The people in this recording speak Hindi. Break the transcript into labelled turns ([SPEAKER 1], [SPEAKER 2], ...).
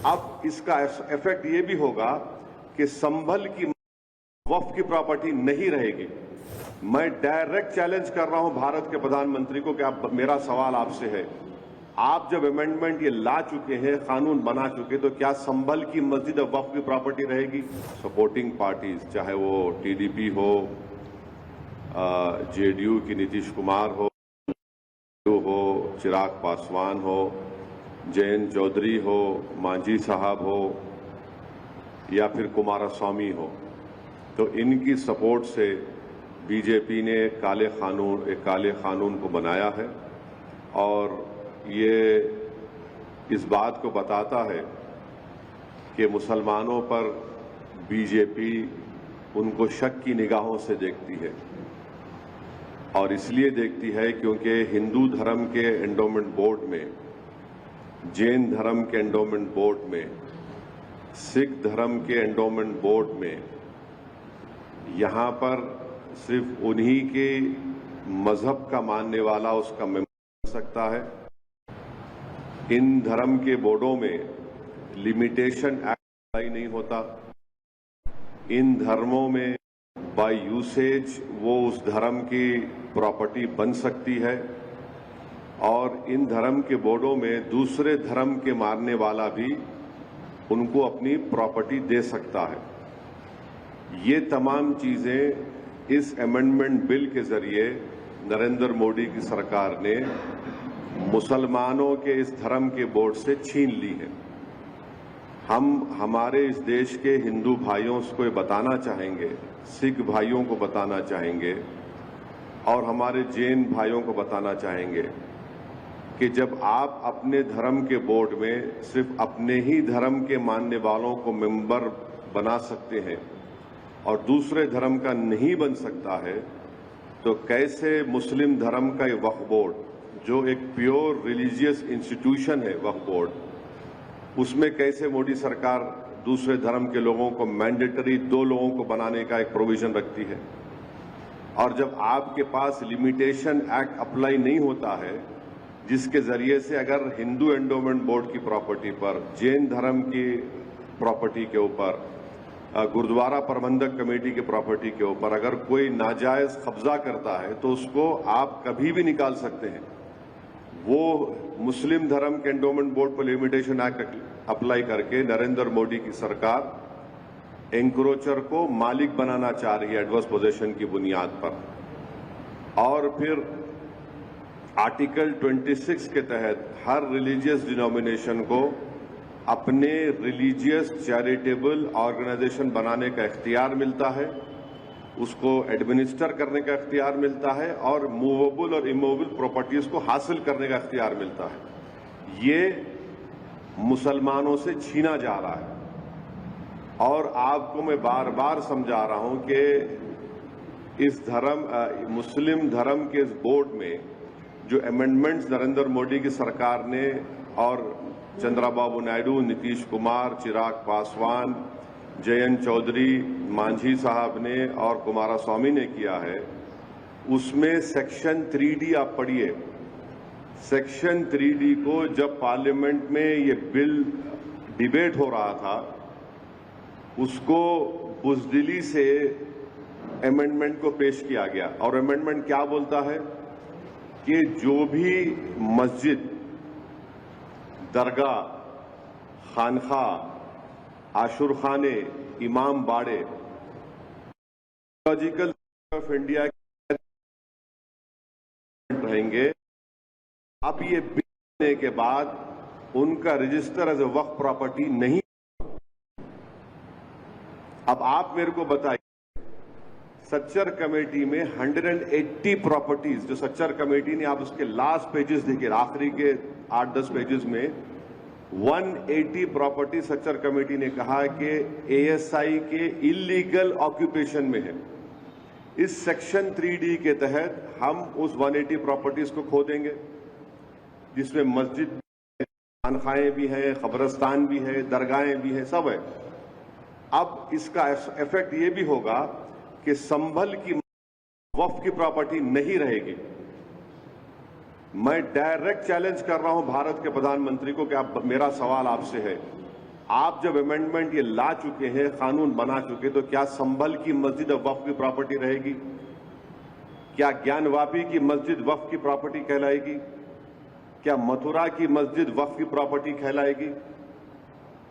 [SPEAKER 1] अब इसका इफेक्ट ये भी होगा कि संभल की वक्फ की प्रॉपर्टी नहीं रहेगी। मैं डायरेक्ट चैलेंज कर रहा हूं भारत के प्रधानमंत्री को कि आप, मेरा सवाल आपसे है, आप जब अमेंडमेंट ये ला चुके हैं, कानून बना चुके, तो क्या संभल की मस्जिद वक्फ की प्रॉपर्टी रहेगी? सपोर्टिंग पार्टीज, चाहे वो टीडीपी हो, जेडीयू की नीतीश कुमार हो, चिराग पासवान हो, जयंत चौधरी हो, मांझी साहब हो, या फिर कुमारस्वामी हो, तो इनकी सपोर्ट से बीजेपी ने एक काले कानून को बनाया है और ये इस बात को बताता है कि मुसलमानों पर बीजेपी उनको शक की निगाहों से देखती है, और इसलिए देखती है क्योंकि हिंदू धर्म के एंडोमेंट बोर्ड में, जैन धर्म के एंडोमेंट बोर्ड में, सिख धर्म के एंडोमेंट बोर्ड में यहाँ पर सिर्फ उन्हीं के मजहब का मानने वाला उसका मेंबर बन सकता है। इन धर्म के बोर्डों में लिमिटेशन एक्ट अप्लाई नहीं होता। इन धर्मों में बाय यूसेज वो उस धर्म की प्रॉपर्टी बन सकती है, और इन धर्म के बोर्डों में दूसरे धर्म के मानने वाला भी उनको अपनी प्रॉपर्टी दे सकता है। ये तमाम चीजें इस अमेंडमेंट बिल के जरिए नरेंद्र मोदी की सरकार ने मुसलमानों के इस धर्म के बोर्ड से छीन ली है। हम हमारे इस देश के हिंदू भाइयों को बताना चाहेंगे, सिख भाइयों को बताना चाहेंगे और हमारे जैन भाइयों को बताना चाहेंगे कि जब आप अपने धर्म के बोर्ड में सिर्फ अपने ही धर्म के मानने वालों को मेंबर बना सकते हैं और दूसरे धर्म का नहीं बन सकता है, तो कैसे मुस्लिम धर्म का ये वक्फ बोर्ड, जो एक प्योर रिलीजियस इंस्टीट्यूशन है वक्फ बोर्ड, उसमें कैसे मोदी सरकार दूसरे धर्म के लोगों को मैंडेटरी 2 लोगों को बनाने का एक प्रोविजन रखती है। और जब आपके पास लिमिटेशन एक्ट अप्लाई नहीं होता है, जिसके जरिए से अगर हिंदू एंडोमेंट बोर्ड की प्रॉपर्टी पर, जैन धर्म की प्रॉपर्टी के ऊपर, गुरुद्वारा प्रबंधक कमेटी की प्रॉपर्टी के ऊपर अगर कोई नाजायज कब्जा करता है तो उसको आप कभी भी निकाल सकते हैं। वो मुस्लिम धर्म के एंडोमेंट बोर्ड पर लिमिटेशन एक्ट अप्लाई करके नरेंद्र मोदी की सरकार एंक्रोचर को मालिक बनाना चाह रही है एडवर्स पोजेशन की बुनियाद पर। और फिर आर्टिकल 26 के तहत हर रिलीजियस डिनोमिनेशन को अपने रिलीजियस चैरिटेबल ऑर्गेनाइजेशन बनाने का इख्तियार मिलता है, उसको एडमिनिस्टर करने का इख्तियार मिलता है और मूवेबल और इमूवेबल प्रॉपर्टीज को हासिल करने का इख्तियार मिलता है। ये मुसलमानों से छीना जा रहा है और आपको मैं बार बार समझा रहा हूं कि इस मुस्लिम धर्म के इस बोर्ड में जो अमेंडमेंट्स नरेंद्र मोदी की सरकार ने और चंद्रबाबू नायडू, नीतीश कुमार, चिराग पासवान, जयंत चौधरी, मांझी साहब ने और कुमारस्वामी ने किया है, उसमें सेक्शन 3D आप पढ़िए। सेक्शन 3D को जब पार्लियामेंट में ये बिल डिबेट हो रहा था, उसको बुज़दिली से अमेंडमेंट को पेश किया गया और अमेंडमेंट क्या बोलता है कि जो भी मस्जिद, दरगाह, खानखा, आशुरखाने, इमाम बाड़े लॉजिकल ऑफ इंडिया के रहेंगे, अब ये बिल होने के बाद उनका register as a waqf property नहीं। अब आप मेरे को बताइए, सच्चर कमेटी में 180 प्रॉपर्टीज, जो सच्चर कमेटी ने, आप उसके लास्ट पेजेस देखिए, आखिरी के 8-10 पेजेस में 180 प्रॉपर्टी सच्चर कमेटी ने कहा कि एएसआई के इलीगल ऑक्यूपेशन में है। इस सेक्शन 3D के तहत हम उस 180 प्रॉपर्टीज को खो देंगे, जिसमें मस्जिद, खानखाएं भी हैं, कब्रिस्तान भी है, दरगाहें भी हैं, सब है। अब इसका इफेक्ट ये भी होगा कि संभल की वक्फ की प्रॉपर्टी नहीं रहेगी। मैं डायरेक्ट चैलेंज कर रहा हूं भारत के प्रधानमंत्री को कि आप, मेरा सवाल आपसे है, आप जब अमेंडमेंट ये ला चुके हैं, कानून बना चुके, तो क्या संभल की मस्जिद वक्फ की प्रॉपर्टी रहेगी? क्या ज्ञानवापी की मस्जिद वक्फ की प्रॉपर्टी कहलाएगी? क्या मथुरा की मस्जिद वक्फ की प्रॉपर्टी कहलाएगी?